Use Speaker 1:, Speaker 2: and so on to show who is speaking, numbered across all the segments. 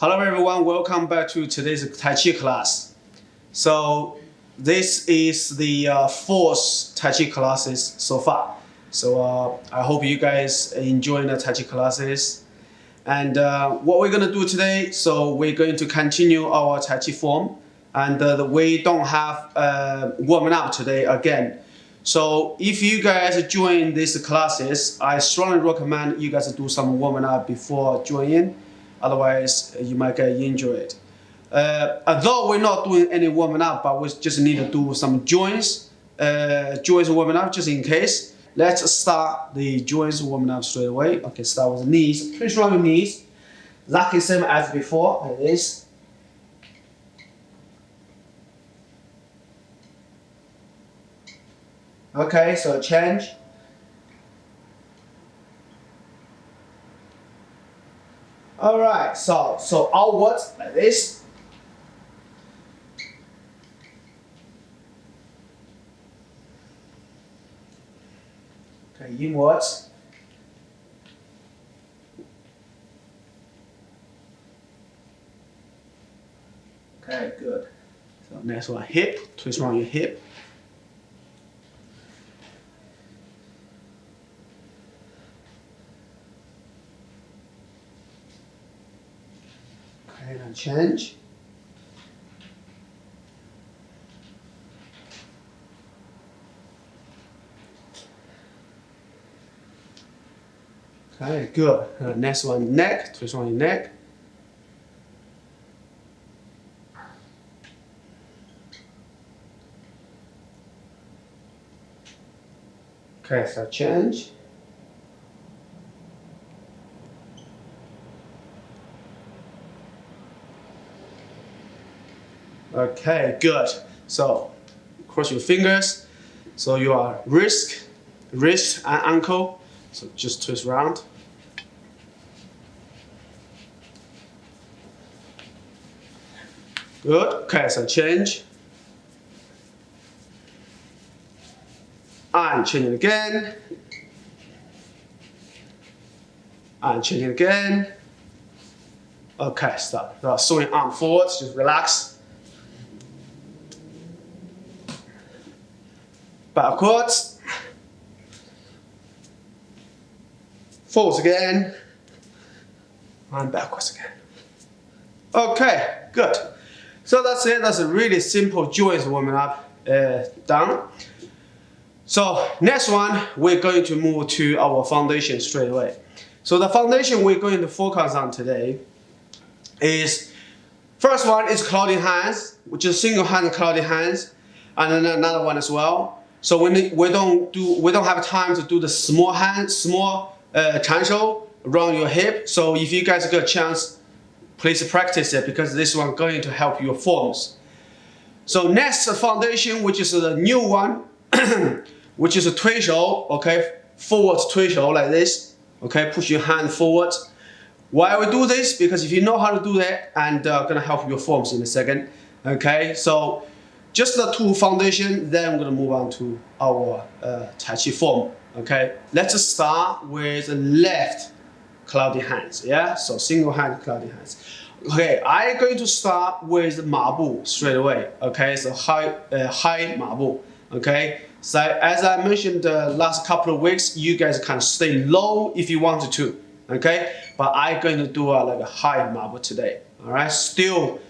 Speaker 1: Hello everyone, welcome back to today's Tai Chi class. So this is the fourth Tai Chi classes so far. So I hope you guys enjoying the Tai Chi classes. And what we're gonna do today, so we're going to continue our Tai Chi form. And we don't have warming up today again. So if you guys join these classes, I strongly recommend you guys do some warming up before joining. Otherwise, you might get injured. Although we're not doing any warming up, but we just need to do some joints, warming up just in case. Let's start the joints warming up straight away. Okay, start with the knees. Pretty strong your knees. Exactly same as before, like this. Okay, so change. Alright, so outwards like this. Okay, inwards. Okay, good. So next one, hip. Twist around your hip. Okay, now change. Okay, good. Next one, neck. Twist around your neck. Okay, so change. Okay, good. So cross your fingers. So you are wrist and ankle. So just twist around. Good. Okay, so change. And change it again. And change it again. Okay, stop. Now swing arm forward, just relax. Backwards. Forwards again. And backwards again. Okay, good. So that's it. That's a really simple joints warming up done. So next one, we're going to move to our foundation straight away. So the foundation we're going to focus on today is, first one is clouding hands, which is single hand clouding hands, and then another one as well. So we don't have time to do the small hand, chancel around your hip. So if you guys get a chance, please practice it because this one going to help your forms. So next foundation, which is the new one, which is a twist-o, okay, forward twist-o like this, okay, push your hand forward. Why we do this? Because if you know how to do that, and gonna help your forms in a second, okay. So just the two foundation, then we're gonna move on to our Tai Chi form, okay. Let's start with the left cloudy hands, yeah. So single hand cloudy hands. Okay, I'm going to start with Ma Bu straight away, okay. So high Ma Bu, okay. So as I mentioned the last couple of weeks, you guys can stay low if you wanted to, okay? But I'm going to do like a high Ma Bu today, all right? Still,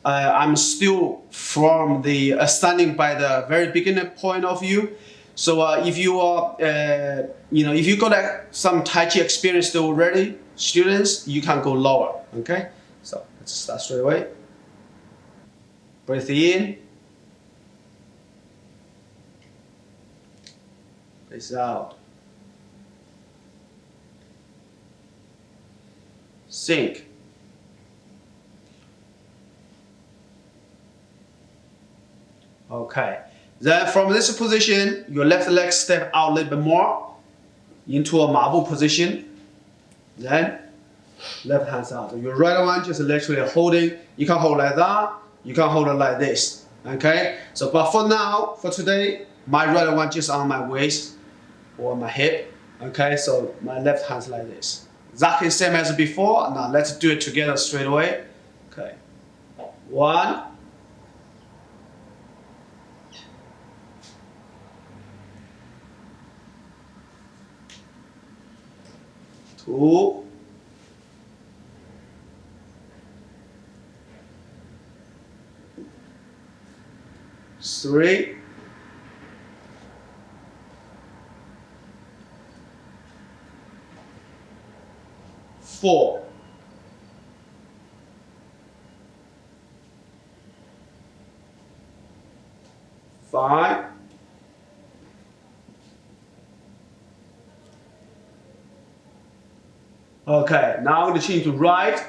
Speaker 1: I'm still from the standing by the very beginning point of view. So if you are, if you got some Tai Chi experience already, students, you can go lower, okay? So let's start straight away. Breathe in. Breathe out. Sink. Okay. Then from this position, your left leg step out a little bit more into a Ma Bu position. Then left hand out. Your right one just literally holding. You can hold like that. You can hold it like this. Okay. So, but for now, for today, my right one just on my waist or my hip. Okay, so my left hand's like this. Exactly same as before. Now let's do it together straight away. Okay. 1, 2, 3, 4. 5. 'Okay, now I'm going to change to right.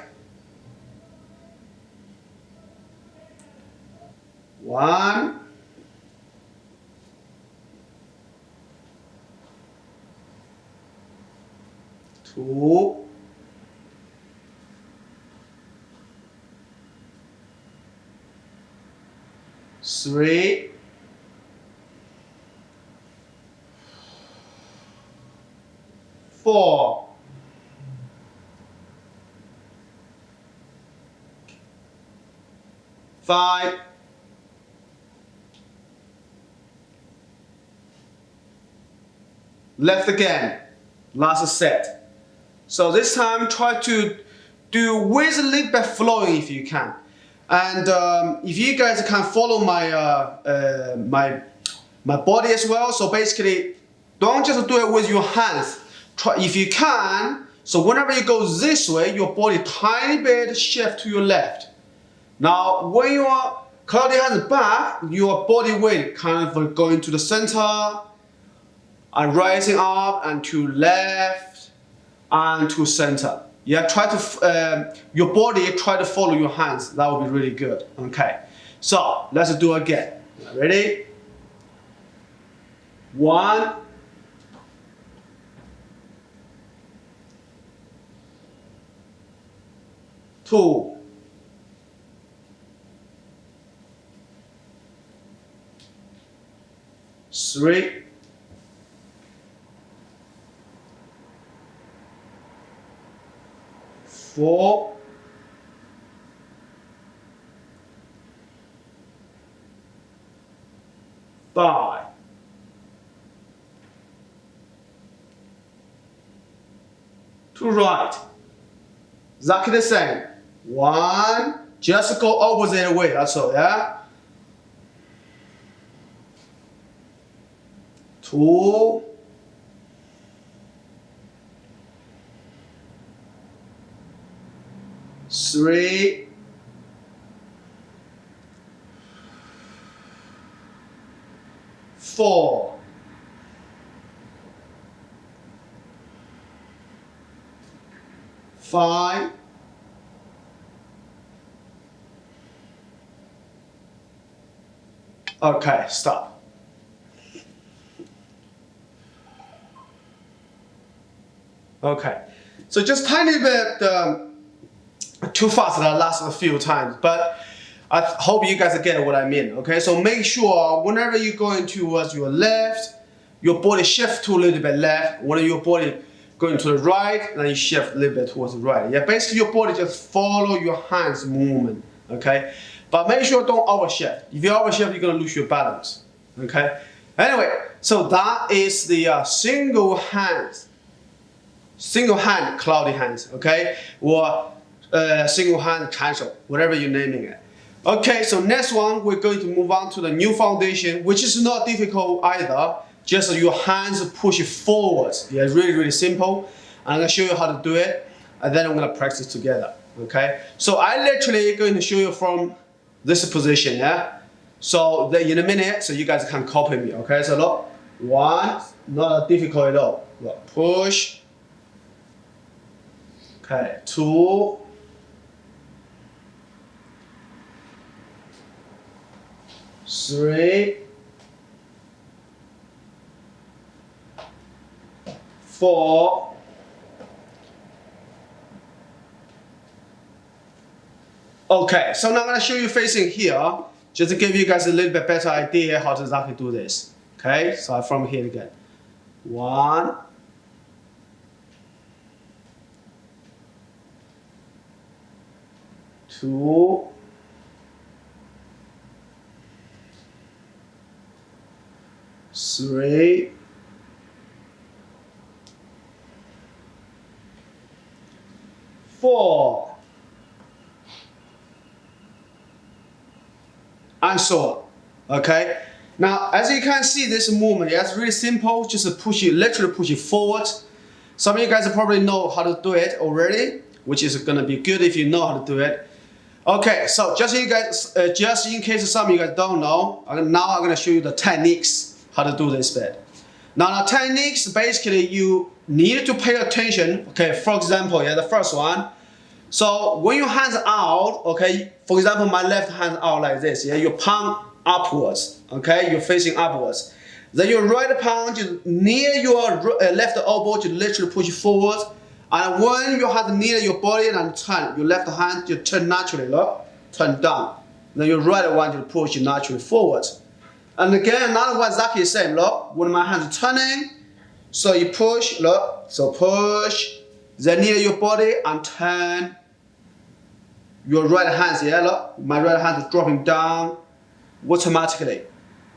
Speaker 1: 1, 2, 3, 4. 5. 'Left again. Last set. So this time try to do with a little bit flowing if you can. And if you guys can follow my body as well, so basically don't just do it with your hands. Try if you can. So whenever you go this way, your body tiny bit shift to your left. Now when you are cloud your hands back, your body weight kind of going to the center and rising up and to left and to center. Yeah, try to your body try to follow your hands. That would be really good. Okay, so let's do it again. Ready? 1, 2, 3, 4, 5. To right. Exactly the same. 1, just go opposite way, that's all, yeah? 2, 3, 4. 5. 'Okay, stop. Okay, so just tiny bit too fast that lasts a few times, but I hope you guys get what I mean. Okay, so make sure whenever you're going towards your left, your body shift to a little bit left. When your body going to the right, then you shift a little bit towards the right. Yeah, basically your body just follow your hands movement. Okay, but make sure don't overshift. If you overshift, you're gonna lose your balance. Okay. Anyway, so that is the single hand cloudy hands. Okay, or single hand cancel, whatever you're naming it. Okay, so next one we're going to move on to the new foundation, which is not difficult either. Just your hands push forwards. Yeah, really simple. I'm gonna show you how to do it, and then I'm gonna practice together. Okay, so I literally going to show you from this position. Yeah, so in a minute, so you guys can copy me. Okay, so look, 1, not difficult at all. Look, push. Okay, 2. 3, 4, 'Okay, so now I'm going to show you facing here, just to give you guys a little bit better idea how to exactly do this. Okay, so from here again. 1, 2, 2, 3, 4, and so on. Okay. Now, as you can see, this movement, yeah, it's really simple. Just push it, literally push it forward. Some of you guys probably know how to do it already, which is gonna be good if you know how to do it. Okay, so just in case some of you guys don't know, now I'm gonna show you the techniques how to do this bit. Now the techniques, basically you need to pay attention. Okay, for example, yeah, the first one. So when your hands out, okay, for example, my left hand out like this, yeah, your palm upwards, okay, you're facing upwards. Then your right palm just near your left elbow, just literally push forward. And when your hand near your body and turn, your left hand just turn naturally, look, turn down. Then your right one just push naturally forward. And again, another one exactly the same, look, when my hands are turning, so you push, look, so push, then near your body and turn your right hand, yeah, look, my right hand is dropping down automatically.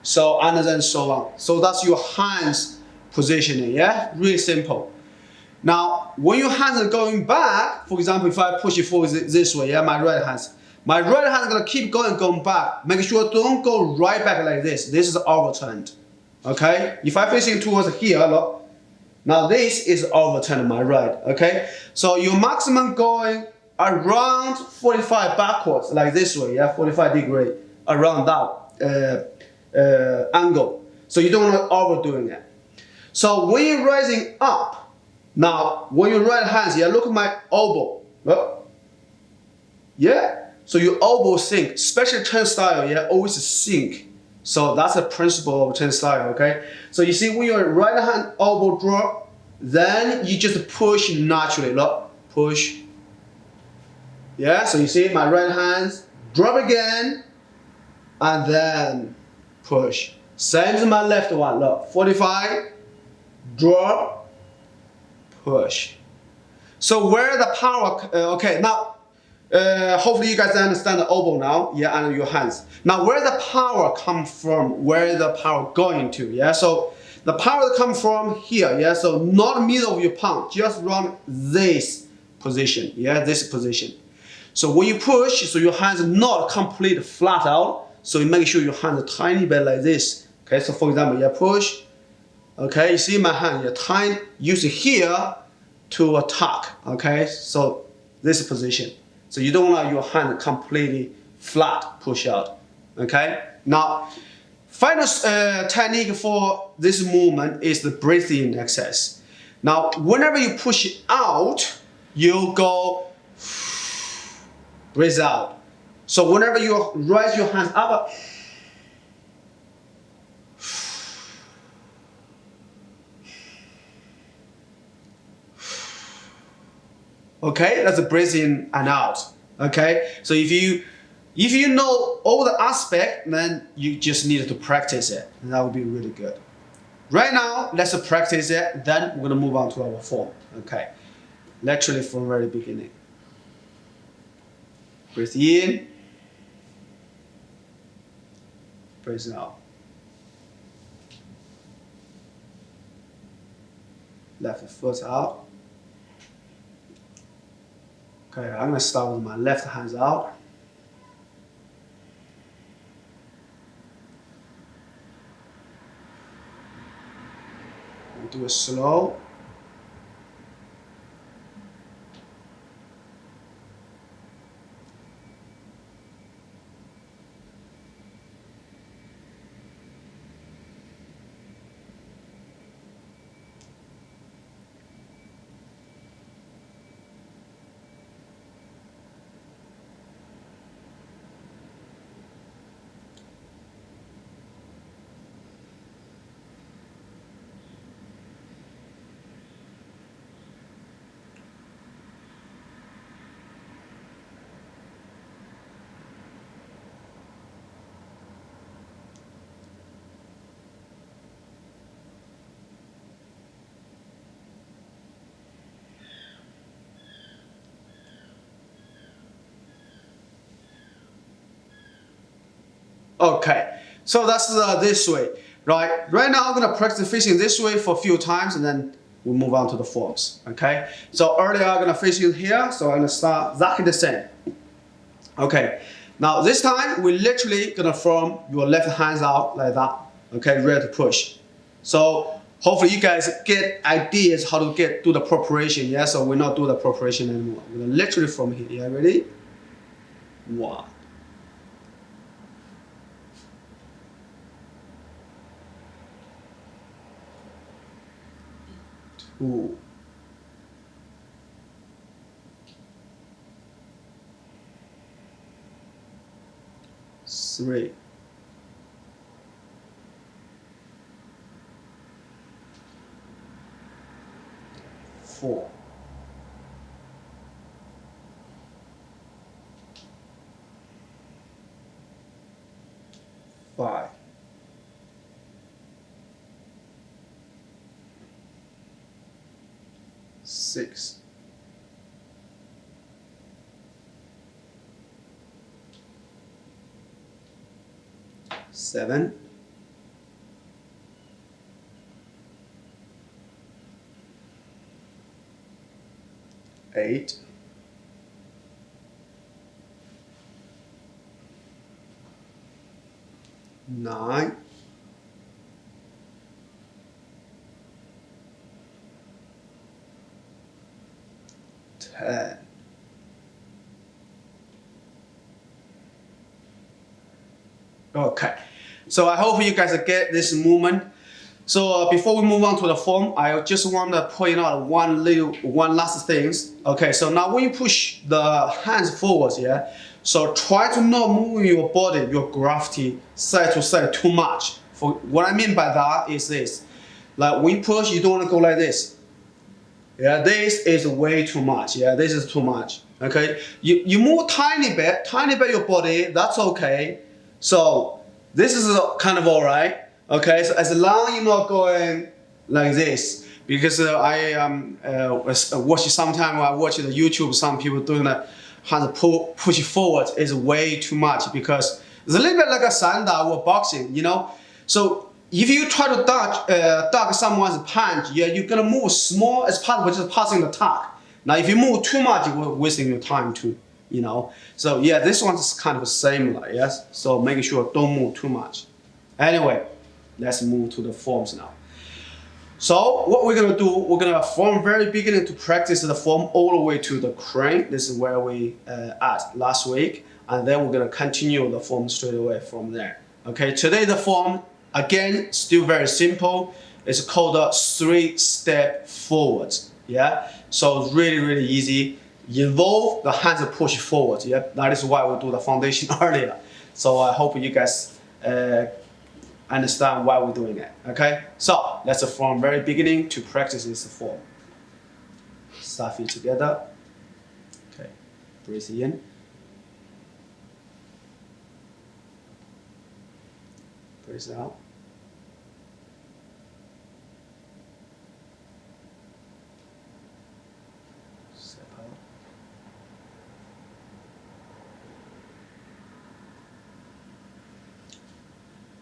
Speaker 1: So, and then so on. So that's your hands positioning, yeah? Really simple. Now, when your hands are going back, for example, if I push it forward this way, yeah, my right hand is gonna keep going back. Make sure don't go right back like this. This is overturned, okay? If I'm facing towards here, look, now this is overturned my right, okay? So your maximum going around 45 backwards, like this way, yeah, 45 degree, around that angle. So you don't want to overdoing it. So when you're rising up, now when your right hands, yeah, look at my elbow, look, yeah. So your elbow sink, especially turn style, yeah, always sink. So that's the principle of turn style, okay? So you see when your right hand elbow drop, then you just push naturally, look, push. Yeah, so you see my right hands drop again, and then push. Same as my left one, look, 45, drop, push. So where the power, okay, now, hopefully you guys understand the elbow now, yeah, and your hands. Now where the power come from, where the power going to, yeah, so the power come from here, yeah, so not middle of your palm, just around this position, yeah, this position. So when you push, so your hands are not completely flat out, so you make sure your hands are tiny bit like this. Okay, so for example, you push, okay, you see my hand, you're tiny, use it here to attack, okay, so this position. So you don't want your hand completely flat push out, okay. Now, final technique for this movement is the breathing exercise. Now, whenever you push it out, you go breathe out. So whenever you raise your hands up, okay, that's a breath in and out. Okay, so if you know all the aspect, then you just need to practice it, and that would be really good. Right now, let's practice it. Then we're gonna move on to our form. Okay, literally from very beginning. Breathe in, breathe out. Left foot out. Okay, I'm gonna start with my left hands out. And do it slow. Okay, so that's this way, right? Right now I'm gonna practice facing this way for a few times and then we'll move on to the forms, okay? So earlier I'm gonna face you here, so I'm gonna start exactly the same. Okay, now this time we're literally gonna form your left hands out like that, okay, ready to push. So hopefully you guys get ideas how to do the preparation, yeah? So we're not doing the preparation anymore. We're gonna literally from here, yeah, ready? 1. 2. 3. 4. 5. 6. 7. 8. 9. 10. Okay, so I hope you guys get this movement. So before we move on to the form, I just want to point out one last things. Okay, so now when you push the hands forwards, yeah, so try to not move your body, your gravity side to side too much. For what I mean by that is this, like when you push, you don't want to go like this. Yeah, this is way too much. Yeah, this is too much. Okay, you move tiny bit your body. That's okay. So this is kind of all right. Okay, so as long as you're not going like this, because I watch sometime I watch the YouTube. Some people doing that, how to push it forward is way too much because it's a little bit like a sanda or boxing, you know. So if you try to dodge someone's punch, yeah, you're gonna move small as possible, just passing the top. Now, if you move too much, you're wasting your time too, you know. So yeah, this one's kind of similar, yes. So making sure don't move too much. Anyway, let's move to the forms now. So what we're gonna do, we're gonna from very beginning to practice the form all the way to the crane. This is where we at last week, and then we're gonna continue the form straight away from there. Okay, today the form again still very simple. It's called a 3-step forward. Yeah, so it's really easy. Involve the hands push forward. Yeah, that is why we do the foundation earlier. So I hope you guys understand why we're doing it. Okay, so let's from very beginning to practice this form. Start feet together. Okay, breathe in. Breathe out. Step out.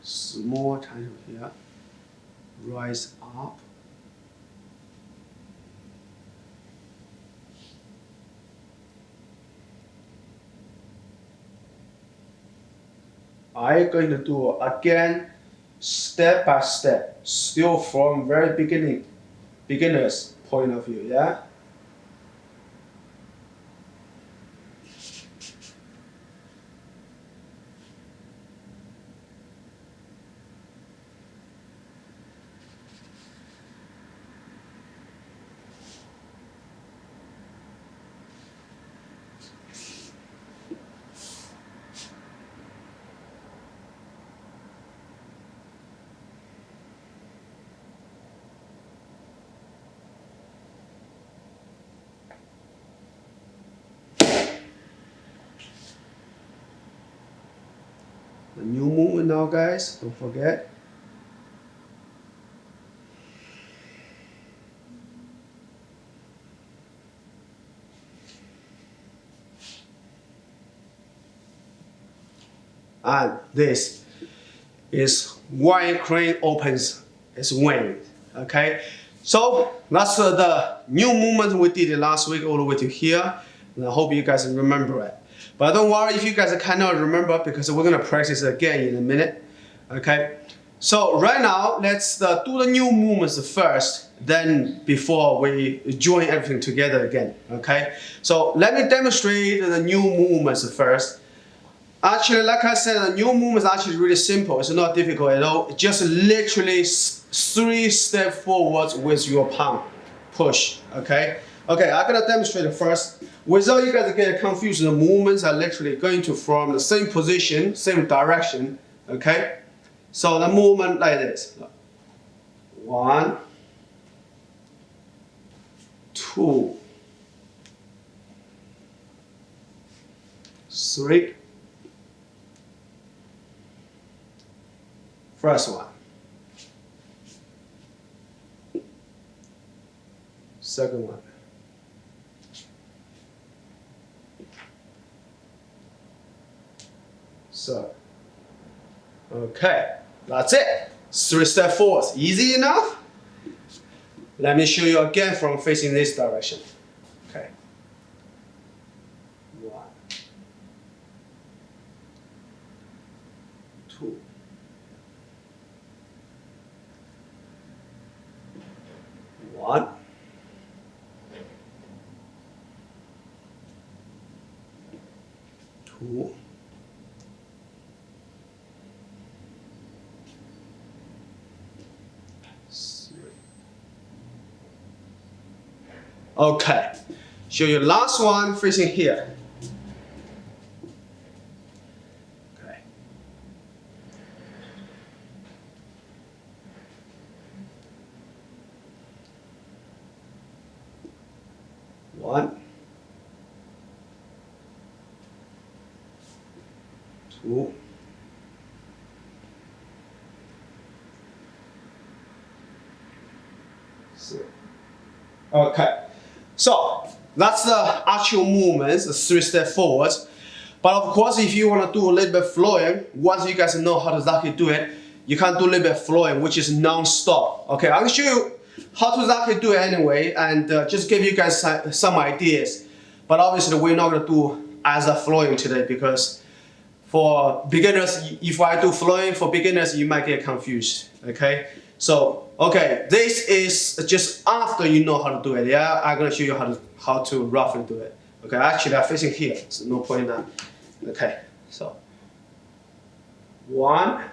Speaker 1: Small time here. Rise up. I'm going to do again, step by step, still from very beginner's point of view, yeah? The new movement now, guys, don't forget. And this. is wide crane opens is wing. Okay, so that's the new movement we did last week all the way to here, and I hope you guys remember it. But don't worry if you guys cannot remember, because we're gonna practice it again in a minute. Okay, so right now let's do the new movements first, then before we join everything together again. Okay, so let me demonstrate the new movements first. Actually, like I said, the new movement is actually really simple. It's not difficult at all. Just literally 3 steps forwards with your palm. Push, okay? Okay, I'm gonna demonstrate it first. Without you guys getting confused, the movements are literally going to from the same position, same direction, okay? So the movement like this. 1, 2, 3. First one. Second one. So, okay, that's it. 3 steps forward. Easy enough? Let me show you again from facing this direction. Okay. 1, 2. 1, 2, 3. Okay, show you last one facing here. Okay. 1, 2, 3. Okay, so that's the actual movements, the 3 steps forward. But of course, if you want to do a little bit flowing, once you guys know how to exactly do it, you can do a little bit flowing, which is non-stop. Okay, I'll show you how to exactly do it anyway, and just give you guys some ideas. But obviously, we're not going to do as a flowing today, because for beginners, if I do flowing for beginners, you might get confused. Okay, so okay, this is just after you know how to do it. Yeah, I'm gonna show you how to roughly do it. Okay, actually I'm facing here, so no point in that. Okay, so 1,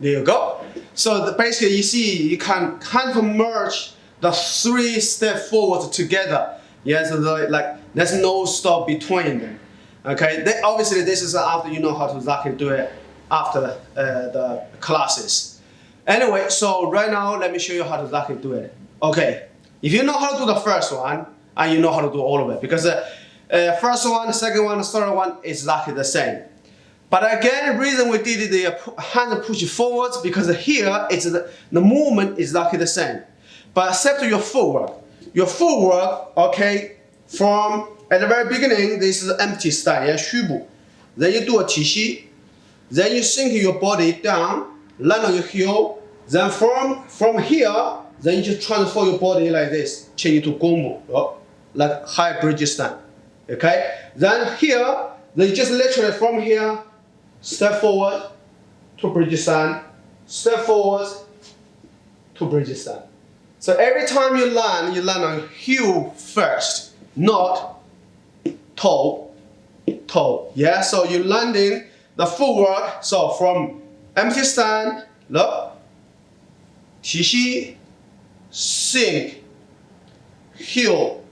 Speaker 1: there you go. So basically, you see, you can kind of merge the 3 steps forward together. Yeah, so like there's no stop between them. Okay, obviously this is after you know how to exactly do it after the classes. Anyway, so right now let me show you how to exactly do it. Okay, if you know how to do the first one, and you know how to do all of it, because the first one, the second one, the third one is exactly the same. But again, the reason we did the hand push forwards, because here it's the movement is exactly the same. But except your footwork. Your footwork, okay, from at the very beginning, this is empty stand, yeah, 虚步. Then you do a 体系. Then you sink your body down, land on your heel. Then from here, then you just transfer your body like this, change it to 弓步, like high bridge stand. Okay? Then here, then you just literally from here, step forward to bridge stand, step forward to bridge stand. So every time you land on heel first, not toe, toe. Yeah, so you're landing the footwork. So from empty stand, look, 体系, sink, heel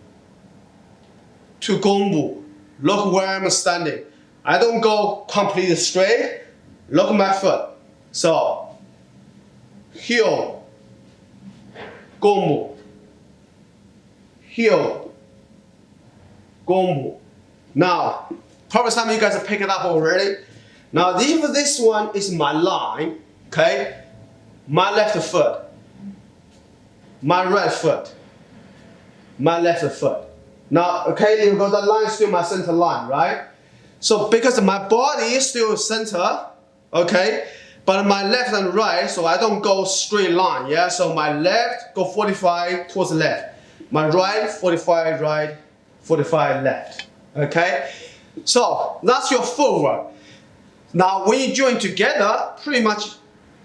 Speaker 1: to 弓步. Look where I'm standing. I don't go completely straight. Look at my foot. So, heel, 弓步, heel, 弓步. Now, probably some of you guys have picked it up already. Now, if this one is my line, okay, my left foot, my right foot, my left foot. Now, okay, you got the line still my center line, right? So because my body is still center, okay, but my left and right, so I don't go straight line, yeah? So my left go 45 towards the left. My right, 45 right, 45 left, okay? So that's your footwork. Now when you join together, pretty much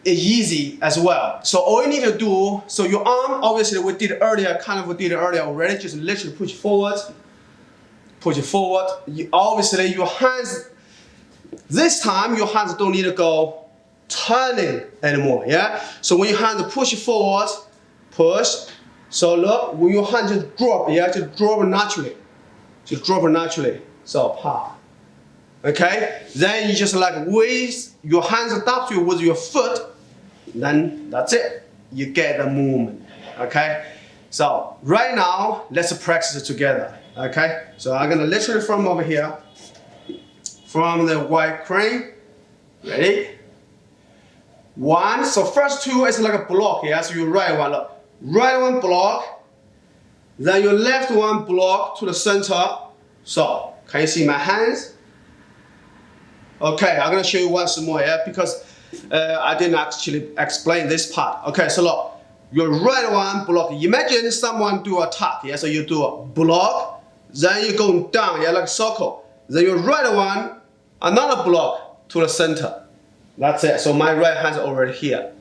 Speaker 1: easy as well. So all you need to do, so your arm, obviously we did earlier, already, just literally push forward, push it forward. Obviously your hands, this time your hands don't need to go turning anymore, yeah? So when your hands push forward, push. So look, when your hand just drop, yeah, just drop naturally. Just drop it naturally. So pow. Okay? Then you just like raise your hands up to you with your foot. Then that's it. You get the movement. Okay? So right now, let's practice it together. Okay? So I'm gonna literally from over here, from the white crane. Ready? One. So first two is like a block, yeah? So your right one, look. Right one block. Then your left one block to the center. So, can you see my hands? Okay, I'm gonna show you once more, yeah, because I didn't actually explain this part. Okay, so look, your right one block. Imagine someone do a tap, yeah, so you do a block, then you go down, yeah, like a circle. Then your right one, another block to the center. That's it, so my right hand's already here.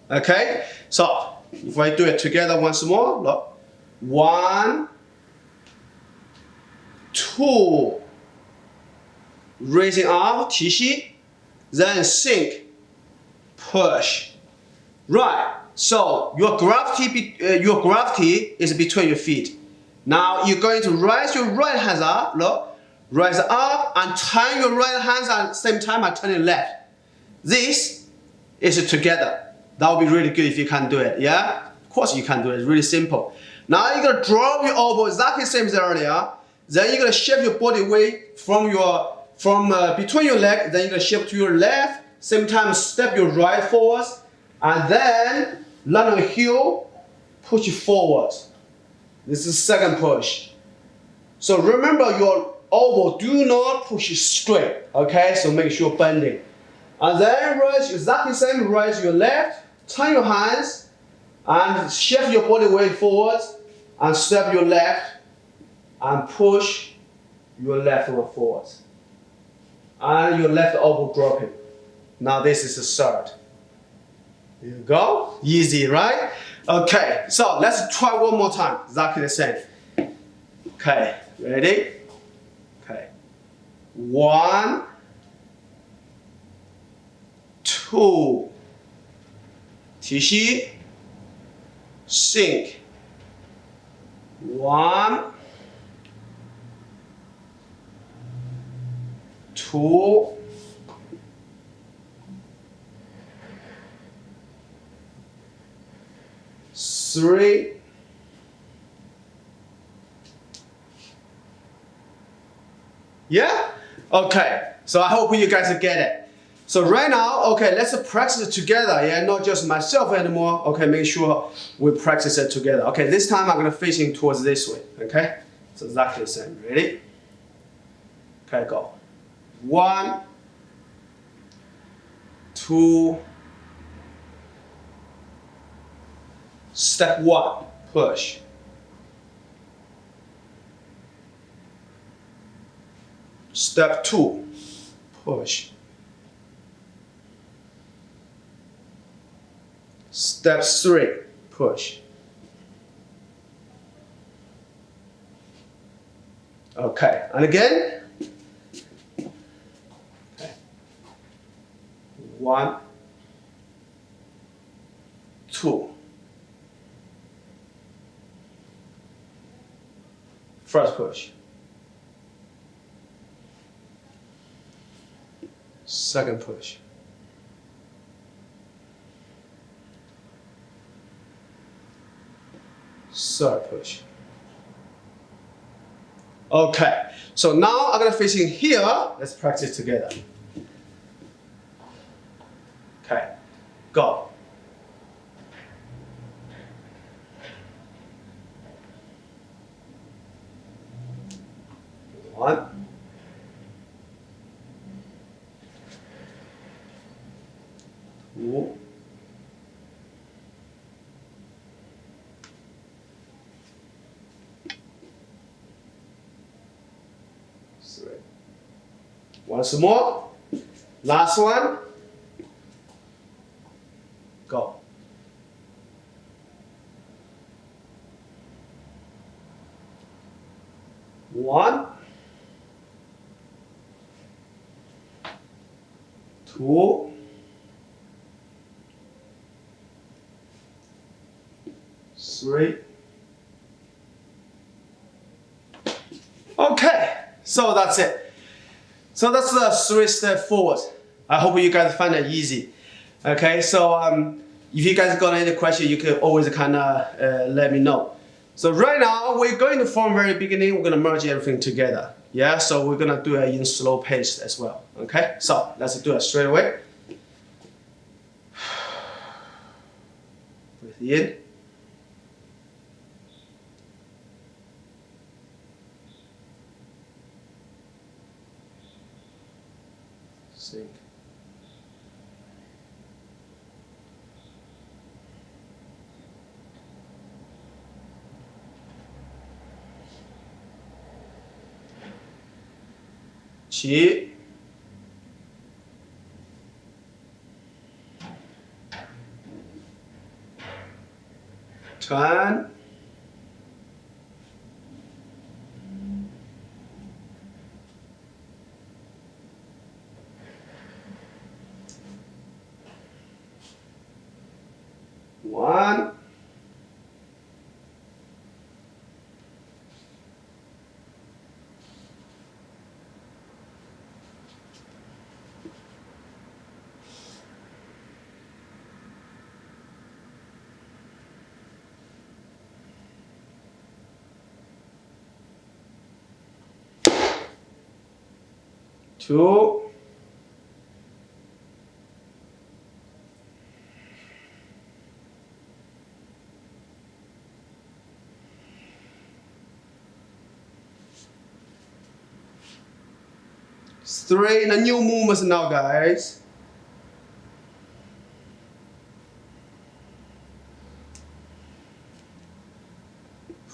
Speaker 1: Okay, so if I do it together once more, look. 1, 2, raising up, 提膝, then sink, push. Right, so your gravity is between your feet. Now you're going to raise your right hands up, look, rise up and turn your right hands at the same time and turn your left. This is together. That would be really good if you can do it, yeah? Of course you can do it, it's really simple. Now you're gonna drop your elbow exactly the same as earlier. Then you're gonna shift your body weight from between your legs. Then you're gonna shift to your left. Same time, step your right forward, and then land on your heel, push it forward. This is second push. So remember your elbow do not push it straight. Okay, so make sure bending. And then raise exactly the same. Raise your left, turn your hands. And shift your body weight forward and step your left and push your left one forward. And your left elbow dropping. Now this is the third. Here you go. Easy, right? Okay, so let's try one more time. Exactly the same. Okay, ready? Okay. 1, 2, 提膝. Sink. 1, 2, 3, 4. Okay. So I hope you guys get it. So right now, okay, let's practice it together, yeah, not just myself anymore. Okay, make sure we practice it together. Okay, this time I'm gonna facing towards this way, okay? So exactly the same, ready? Okay, go. 1, 2, step 1, push. Step 2, push. Step 3, push. Okay, and again. Okay. 1, 2. First push. Second push. Third push. Okay, so now I'm gonna facing here. Let's practice together. Okay, go. 2, 3. Once more. Last one. Go. 1, 2, 3. Okay, so that's it. So that's the 3-step forward. I hope you guys find it easy. Okay, so if you guys got any question, you can always kind of let me know. So right now, we're going to from very beginning, we're going to merge everything together. Yeah, so we're going to do it in slow pace as well. Okay, so let's do it straight away. Breathe in. Sink. Qi. Quan. One. 2. 3. The new movements now, guys.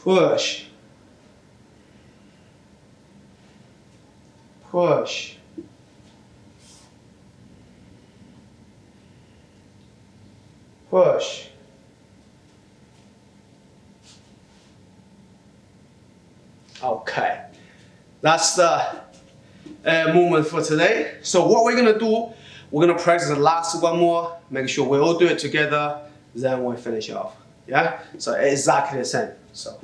Speaker 1: Push. Push. Push. Okay, that's the movement for today. So what we're gonna do, we're gonna practice the last one more, make sure we all do it together, then we finish off. Yeah, so exactly the same. So.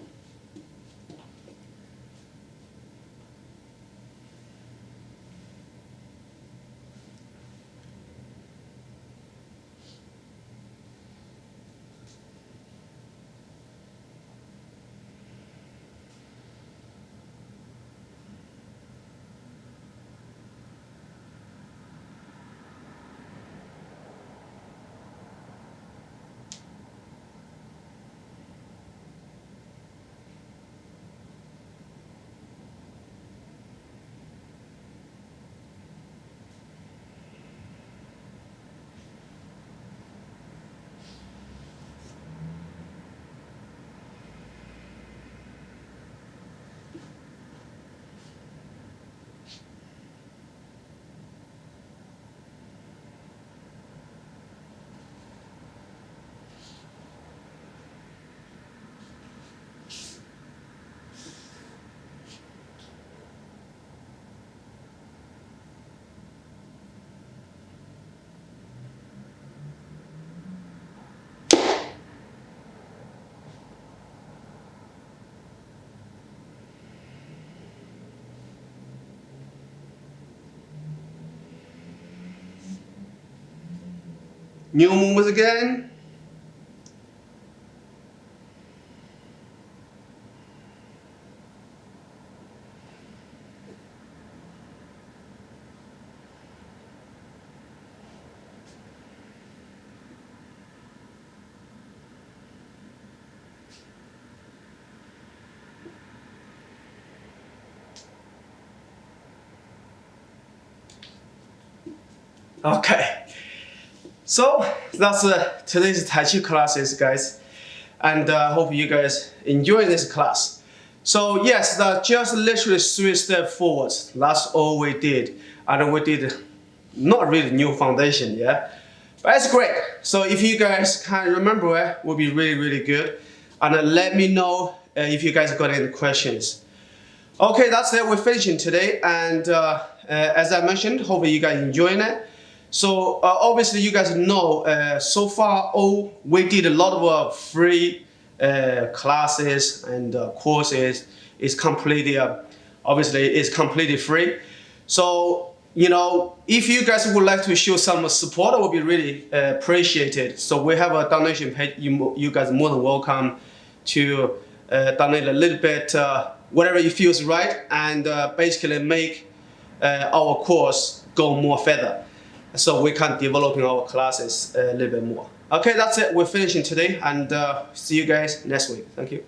Speaker 1: New movements again. Okay, So that's today's Tai Chi classes, guys, and I hope you guys enjoy this class. So yes, that's just literally 3 steps forward. That's all we did, and we did not really new foundation, yeah, but it's great. So if you guys can remember it, will be really good, and let me know if you guys got any questions. Okay, that's it. We're finishing today, and as I mentioned, hopefully you guys enjoying it. So obviously you guys know so far we did a lot of free classes and courses. Is completely obviously it's completely free. So you know, if you guys would like to show some support, it would be really appreciated. So we have a donation page. You guys are more than welcome to donate a little bit, whatever you feel is right, and basically make our course go more further, so we can develop our classes a little bit more. Okay, that's it. We're finishing today, and see you guys next week. Thank you.